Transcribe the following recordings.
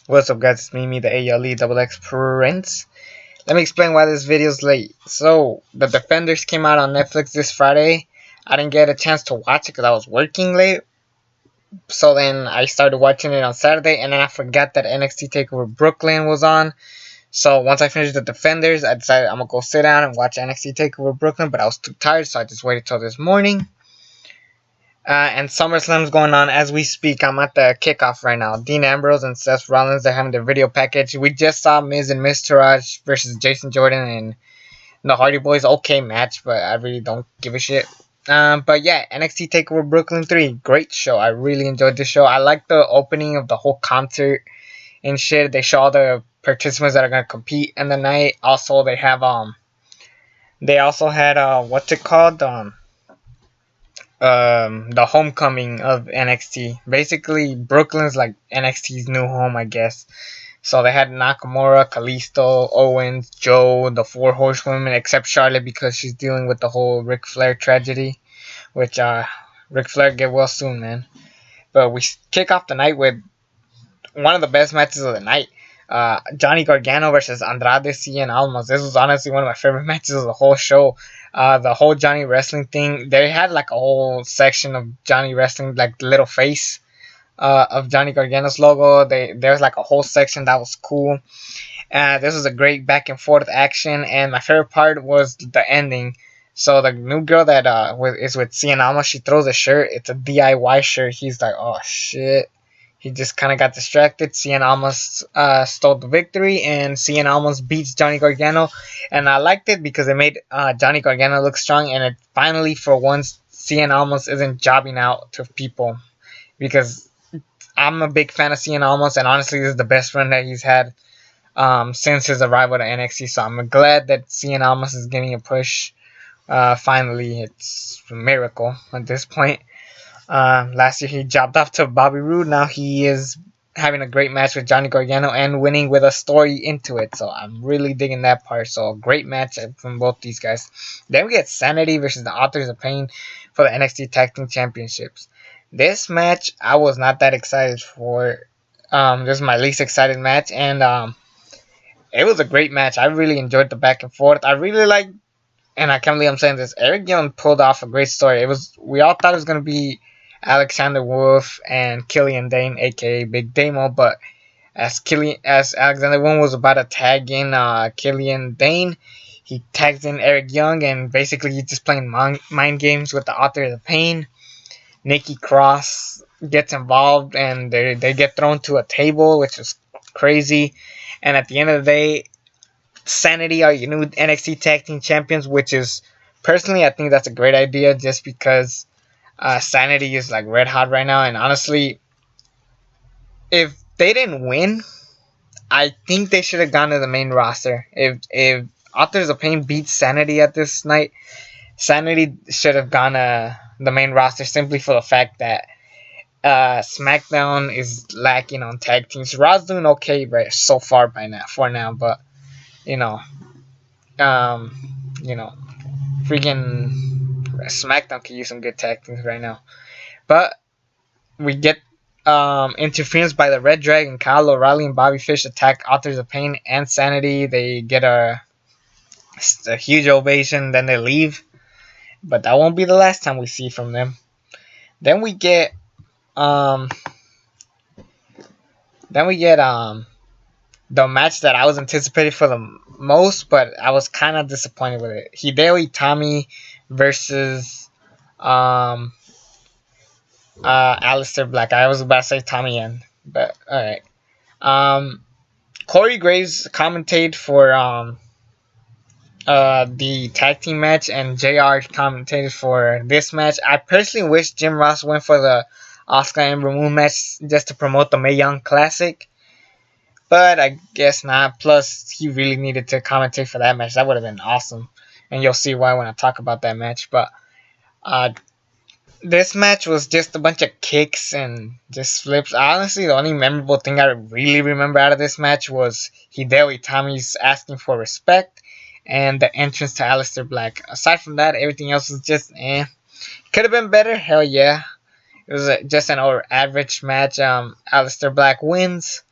What's up, guys? It's me, the ALE Double X Prince. Let me explain why this video is late. So, The Defenders came out on Netflix this Friday. I didn't get a chance to watch it because I was working late. So then I started watching it on Saturday, and then I forgot that NXT TakeOver Brooklyn was on. So once I finished The Defenders, I decided I'm going to go sit down and watch NXT TakeOver Brooklyn, but I was too tired, so I just waited till this morning. And SummerSlam's going on as we speak. I'm at the kickoff right now. Dean Ambrose and Seth Rollins, they're having their video package. We just saw Miz and Miztourage versus Jason Jordan and the Hardy Boys. Okay match, but I really don't give a shit. But yeah, NXT TakeOver Brooklyn 3. Great show. I really enjoyed the show. I like the opening of the whole concert and shit. They show all the participants that are going to compete in the night. Also, they have, they also had, what's it called? The homecoming of NXT. Basically, Brooklyn's like NXT's new home, I guess. So they had Nakamura, Kalisto, Owens, Joe, the Four Horsewomen, except Charlotte because she's dealing with the whole Ric Flair tragedy, which Ric Flair get well soon, man. But we kick off the night with one of the best matches of the night. Johnny Gargano versus Andrade Cien Almas. This was honestly one of my favorite matches of the whole show. The whole Johnny wrestling thing. They had like a whole section of Johnny wrestling, like the little face of Johnny Gargano's logo. There's like a whole section that was cool. This was a great back and forth action, and my favorite part was the ending. So the new girl that is with Cien Almas, she throws a shirt. It's a DIY shirt. He's like, oh shit. He just kind of got distracted. Cien Almas stole the victory, and Cien Almas beats Johnny Gargano. And I liked it because it made Johnny Gargano look strong, and it finally, for once, Cien Almas isn't jobbing out to people. Because I'm a big fan of Cien Almas, and honestly, this is the best run that he's had since his arrival to NXT. So I'm glad that Cien Almas is getting a push. Finally, it's a miracle at this point. Last year he jobbed off to Bobby Roode. Now he is having a great match with Johnny Gargano and winning with a story into it. So I'm really digging that part. So a great match from both these guys. Then we get Sanity versus the Authors of Pain for the NXT Tag Team Championships. This match I was not that excited for. This is my least excited match, and it was a great match. I really enjoyed the back and forth. I really liked, and I can't believe I'm saying this, Eric Young pulled off a great story. We all thought it was gonna be Alexander Wolf and Killian Dane, aka Big Damo, but as Alexander Wolf was about to tag in Killian Dane, he tags in Eric Young, and basically he's just playing mind games with the Author of the Pain. Nikki Cross gets involved, and they get thrown to a table, which is crazy. And at the end of the day, Sanity are your new NXT Tag Team Champions, which is, personally, I think that's a great idea just because Sanity is like red hot right now. And honestly, if they didn't win, I think they should have gone to the main roster. If Authors of Pain beats Sanity at this night, Sanity should have gone to the main roster simply for the fact that SmackDown is lacking on tag teams. Raw's doing okay right so far for now, but freaking SmackDown could use some good tag teams right now. But we get interference by the Red Dragon. Kyle O'Reilly and Bobby Fish attack Authors of Pain and Sanity. They get a huge ovation, then they leave. But that won't be the last time we see from them. Then we get the match that I was anticipating for the most, but I was kind of disappointed with it. Hideo Itami versus Aleister Black. I was about to say Tommy Yen, but alright. Corey Graves commentated for the tag team match, and JR commentated for this match. I personally wish Jim Ross went for the Asuka and Ember Moon match just to promote the Mae Young Classic, but I guess not. Plus, he really needed to commentate for that match. That would have been awesome, and you'll see why when I talk about that match. But this match was just a bunch of kicks and just flips. Honestly, the only memorable thing I really remember out of this match was Hideo Itami's asking for respect and the entrance to Aleister Black. Aside from that, everything else was just Could have been better? Hell yeah. It was just an average match. Aleister Black wins.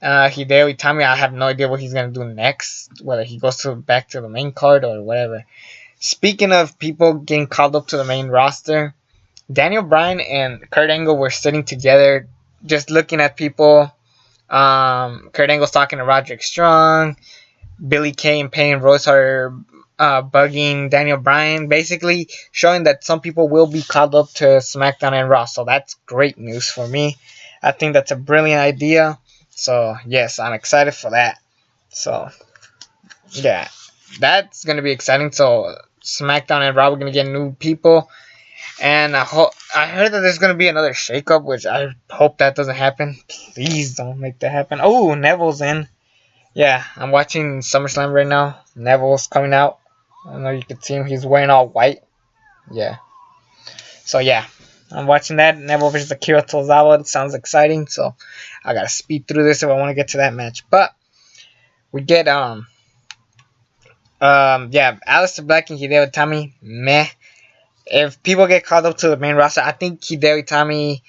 Hideo Itami, I have no idea what he's gonna do next, whether he goes back to the main card or whatever. Speaking of people getting called up to the main roster, Daniel Bryan and Kurt Angle were sitting together, just looking at people. Kurt Angle's talking to Roderick Strong. Billy Kay and Peyton Royce are bugging Daniel Bryan, basically showing that some people will be called up to SmackDown and Raw. So that's great news for me. I think that's a brilliant idea. So yes, I'm excited for that. So yeah, that's gonna be exciting. So SmackDown and Raw are gonna get new people, and I heard that there's gonna be another shakeup, which I hope that doesn't happen. Please don't make that happen. Oh, Neville's in. Yeah, I'm watching SummerSlam right now. Neville's coming out. I don't know if you can see him. He's wearing all white. Yeah. So yeah, I'm watching that. Neville versus Akira Tozawa. It sounds exciting. So I gotta speed through this if I want to get to that match. But we get yeah, Aleister Black and Hideo Itami. Meh. If people get called up to the main roster, I think Hideo Itami,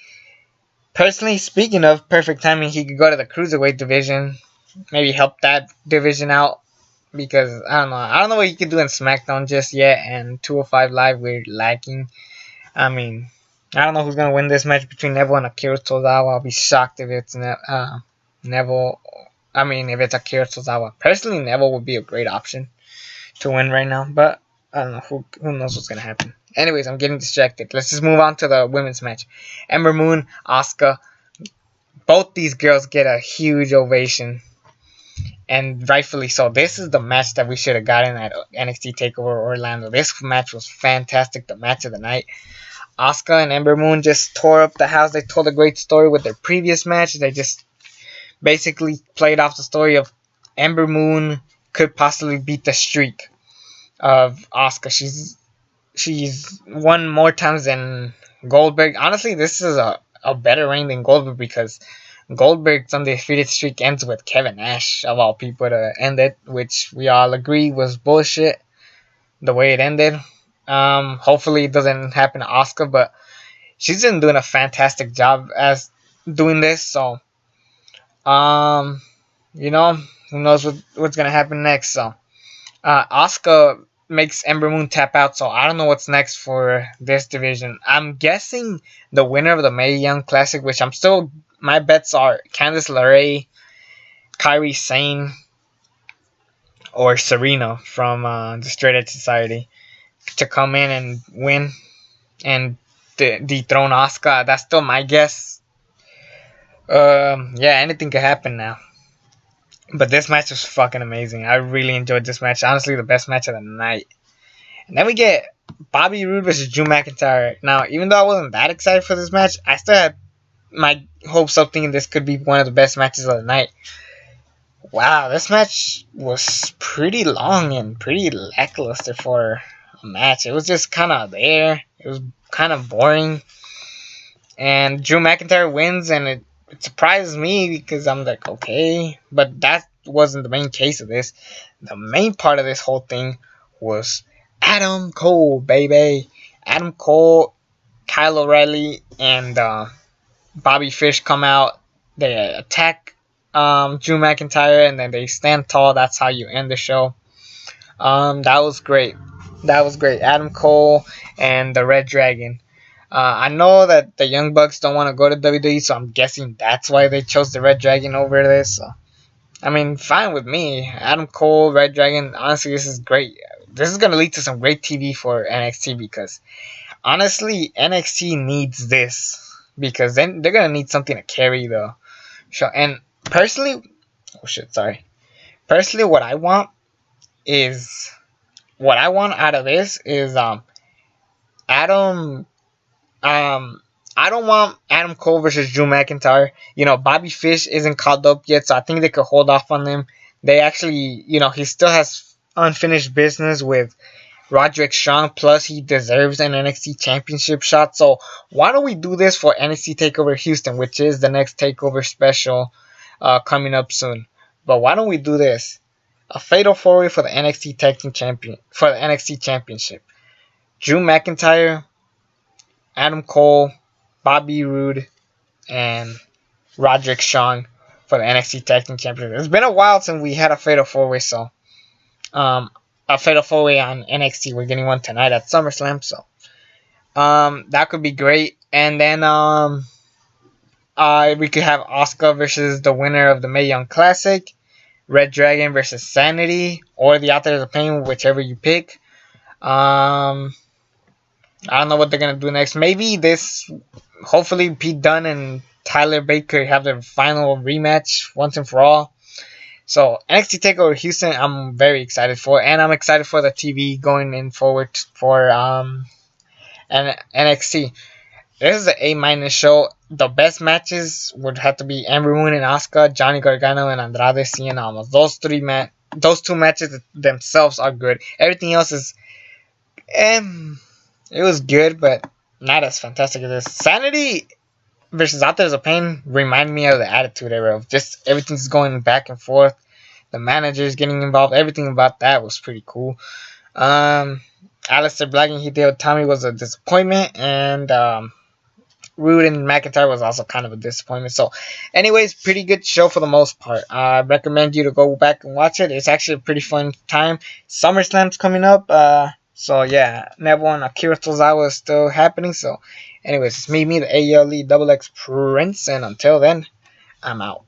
personally speaking of perfect timing, he could go to the Cruiserweight division. Maybe help that division out. Because, I don't know what you can do in SmackDown just yet. And 205 Live, we're lacking. I mean, I don't know who's going to win this match between Neville and Akira Tozawa. I'll be shocked if it's Neville. I mean, if it's Akira Tozawa. Personally, Neville would be a great option to win right now. But, I don't know. Who knows what's going to happen. Anyways, I'm getting distracted. Let's just move on to the women's match. Ember Moon, Asuka. Both these girls get a huge ovation. And rightfully so. This is the match that we should have gotten at NXT TakeOver Orlando. This match was fantastic. The match of the night. Asuka and Ember Moon just tore up the house. They told a great story with their previous match. They just basically played off the story of Ember Moon could possibly beat the streak of Asuka. She's won more times than Goldberg. Honestly, this is a better reign than Goldberg because Goldberg's undefeated streak ends with Kevin Nash, of all people, to end it, which we all agree was bullshit, the way it ended. Hopefully it doesn't happen to Asuka, but she's been doing a fantastic job as doing this, so, you know, who knows what's going to happen next, so. Asuka makes Ember Moon tap out, so I don't know what's next for this division. I'm guessing the winner of the Mae Young Classic, which my bets are Candice LeRae, Kairi Sane, or Serena from the Straight Edge Society to come in and win and dethrone Asuka. That's still my guess. Yeah, anything could happen now. But this match was fucking amazing. I really enjoyed this match. Honestly, the best match of the night. And then we get Bobby Roode versus Drew McIntyre. Now, even though I wasn't that excited for this match, I still had my hopes up thinking this could be one of the best matches of the night. Wow, this match was pretty long and pretty lackluster for a match. It was just kind of there. It was kind of boring. And Drew McIntyre wins, and it surprises me because I'm like, okay. But that wasn't the main case of this. The main part of this whole thing was Adam Cole, baby. Adam Cole, Kyle O'Reilly, and Bobby Fish come out. They attack Drew McIntyre, and then they stand tall. That's how you end the show. That was great. That was great. Adam Cole and the Red Dragon. I know that the Young Bucks don't want to go to WWE, so I'm guessing that's why they chose the Red Dragon over this. So, I mean, fine with me. Adam Cole, Red Dragon, honestly, this is great. This is going to lead to some great TV for NXT because, honestly, NXT needs this. Because then they're going to need something to carry the show. And personally, Personally, what I want out of this is, I don't want Adam Cole versus Drew McIntyre. You know, Bobby Fish isn't called up yet, so I think they could hold off on him. They actually, he still has unfinished business with Roderick Strong, plus he deserves an NXT championship shot. So why don't we do this for NXT TakeOver Houston, which is the next TakeOver special coming up soon. But why don't we do this? A fatal 4-way for the NXT Tag Team for the NXT Championship. Drew McIntyre, Adam Cole, Bobby Roode, and Roderick Strong for the NXT Tag Team Championship. It's been a while since we had a Fatal 4-Way, so a Fatal 4-Way on NXT. We're getting one tonight at SummerSlam, so that could be great. And then we could have Asuka versus the winner of the Mae Young Classic, Red Dragon versus Sanity, or the Authors of Pain, whichever you pick. I don't know what they're gonna do next. Maybe hopefully Pete Dunne and Tyler Baker have their final rematch once and for all. So NXT TakeOver Houston, I'm very excited for, and I'm excited for the TV going in forward for NXT. This is an A- show. The best matches would have to be Ember Moon and Asuka, Johnny Gargano and Andrade Cien Almas. Those two matches themselves are good. Everything else is, it was good, but not as fantastic as this. Sanity versus Authors of Pain remind me of the Attitude Era of just everything's going back and forth. The managers getting involved. Everything about that was pretty cool. Aleister Black and Hideo Itami was a disappointment, and Rude and McIntyre was also kind of a disappointment. So, anyways, pretty good show for the most part. I recommend you to go back and watch it. It's actually a pretty fun time. SummerSlam's coming up. So yeah, Neville and Akira Tozawa is still happening. So, anyways, it's me, the AEW Double X Prince, and until then, I'm out.